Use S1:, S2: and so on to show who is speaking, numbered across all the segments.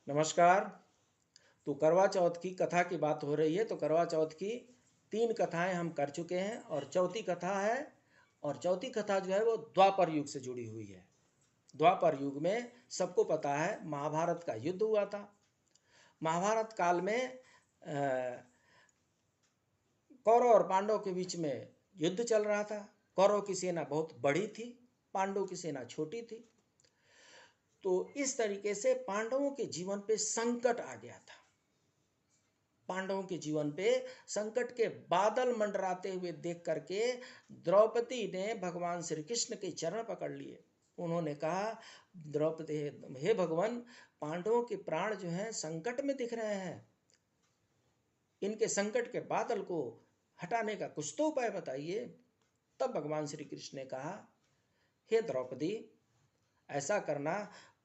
S1: नमस्कार। तो करवा चौथ की कथा की बात हो रही है। तो करवा चौथ की 3 कथाएं हम कर चुके हैं और चौथी कथा है। और चौथी कथा जो है वो द्वापर युग से जुड़ी हुई है। द्वापर युग में सबको पता है महाभारत का युद्ध हुआ था। महाभारत काल में कौरव और पांडव के बीच में युद्ध चल रहा था। कौरव की सेना बहुत बड़ी थी, पांडव की सेना छोटी थी। तो इस तरीके से पांडवों के जीवन पे संकट आ गया था। पांडवों के जीवन पे संकट के बादल मंडराते हुए देख करके द्रौपदी ने भगवान श्री कृष्ण के चरण पकड़ लिए। उन्होंने कहा, द्रौपदी, हे भगवान, पांडवों के प्राण जो हैं संकट में दिख रहे हैं। इनके संकट के बादल को हटाने का कुछ तो उपाय बताइए। तब भगवान श्री कृष्ण ने कहा, हे द्रौपदी, ऐसा करना,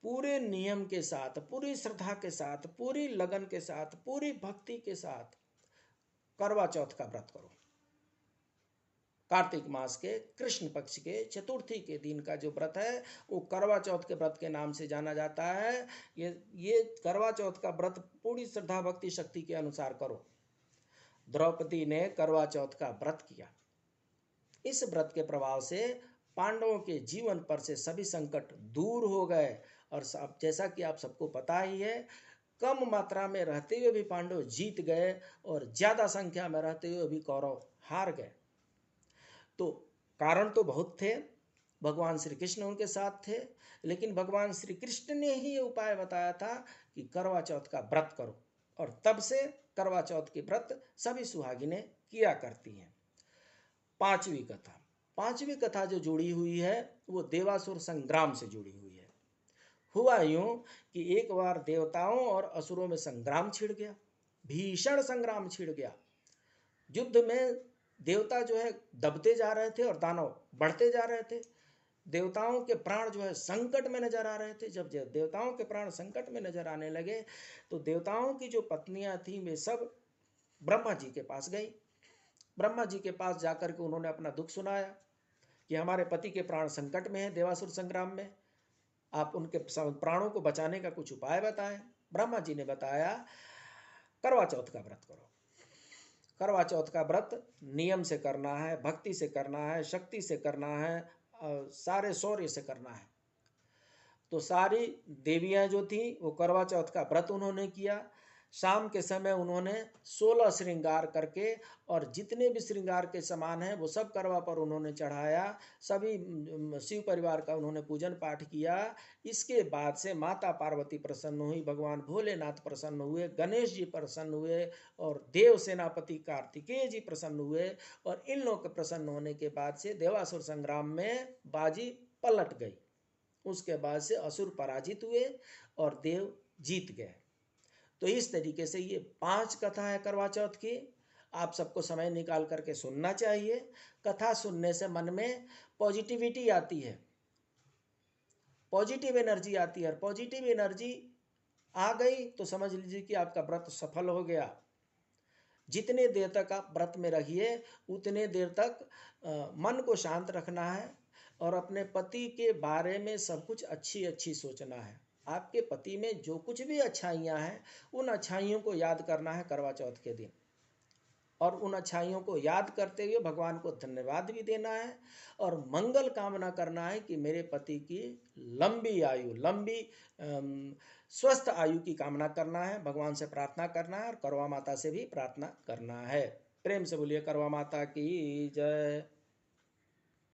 S1: पूरे नियम के साथ, पूरी श्रद्धा के साथ, पूरी लगन के साथ, पूरी भक्ति के साथ करवा चौथ का व्रत करो। कार्तिक मास के कृष्ण पक्ष के चतुर्थी के दिन का जो व्रत है वो करवा चौथ के व्रत के नाम से जाना जाता है। ये करवा चौथ का व्रत पूरी श्रद्धा भक्ति शक्ति के अनुसार करो। द्रौपदी ने करवा चौथ का व्रत किया। इस व्रत के प्रभाव से पांडवों के जीवन पर से सभी संकट दूर हो गए। और जैसा कि आप सबको पता ही है, कम मात्रा में रहते हुए भी पांडव जीत गए और ज्यादा संख्या में रहते हुए भी कौरव हार गए। तो कारण तो बहुत थे। भगवान श्री कृष्ण उनके साथ थे, लेकिन भगवान श्री कृष्ण ने ही ये उपाय बताया था कि करवा चौथ का व्रत करो। और तब से करवा चौथ के व्रत सभी सुहागिनें किया करती हैं। पांचवी कथा जो जुड़ी हुई है वो देवासुर संग्राम से जुड़ी हुई है। हुआ यूं कि एक बार देवताओं और असुरों में संग्राम छिड़ गया, भीषण संग्राम छिड़ गया। युद्ध में देवता जो है दबते जा रहे थे और दानव बढ़ते जा रहे थे। देवताओं के प्राण जो है संकट में नजर आ रहे थे। जब देवताओं के प्राण संकट में नजर आने लगे तो देवताओं की जो पत्नियां थीं वे सब ब्रह्मा जी के पास गई। ब्रह्मा जी के पास जाकर के उन्होंने अपना दुख सुनाया कि हमारे पति के प्राण संकट में हैं देवासुर संग्राम में, आप उनके प्राणों को बचाने का कुछ उपाय बताएं। ब्रह्मा जी ने बताया, करवा चौथ का व्रत करो। करवा चौथ का व्रत नियम से करना है, भक्ति से करना है, शक्ति से करना है, सारे शौर्य से करना है। तो सारी देवियां जो थी वो करवा चौथ का व्रत उन्होंने किया। शाम के समय उन्होंने 16 श्रृंगार करके और जितने भी श्रृंगार के सामान हैं वो सब करवा पर उन्होंने चढ़ाया। सभी शिव परिवार का उन्होंने पूजन पाठ किया। इसके बाद से माता पार्वती प्रसन्न हुई, भगवान भोलेनाथ प्रसन्न हुए, गणेश जी प्रसन्न हुए और देव सेनापति कार्तिकेय जी प्रसन्न हुए। और इन लोगों के प्रसन्न होने के बाद से देवासुर संग्राम में बाजी पलट गई। उसके बाद से असुर पराजित हुए और देव जीत गए। तो इस तरीके से ये 5 कथा है करवा चौथ की। आप सबको समय निकाल करके सुनना चाहिए। कथा सुनने से मन में पॉजिटिविटी आती है, पॉजिटिव एनर्जी आती है। और पॉजिटिव एनर्जी आ गई तो समझ लीजिए कि आपका व्रत सफल हो गया। जितने देर तक आप व्रत में रहिए उतने देर तक मन को शांत रखना है और अपने पति के बारे में सब कुछ अच्छी अच्छी सोचना है। आपके पति में जो कुछ भी अच्छाइयाँ हैं उन अच्छाइयों को याद करना है करवा चौथ के दिन। और उन अच्छाइयों को याद करते हुए भगवान को धन्यवाद भी देना है और मंगल कामना करना है कि मेरे पति की लंबी आयु, लंबी स्वस्थ आयु की कामना करना है, भगवान से प्रार्थना करना है और करवा माता से भी प्रार्थना करना है। प्रेम से बोलिए करवा माता की जय।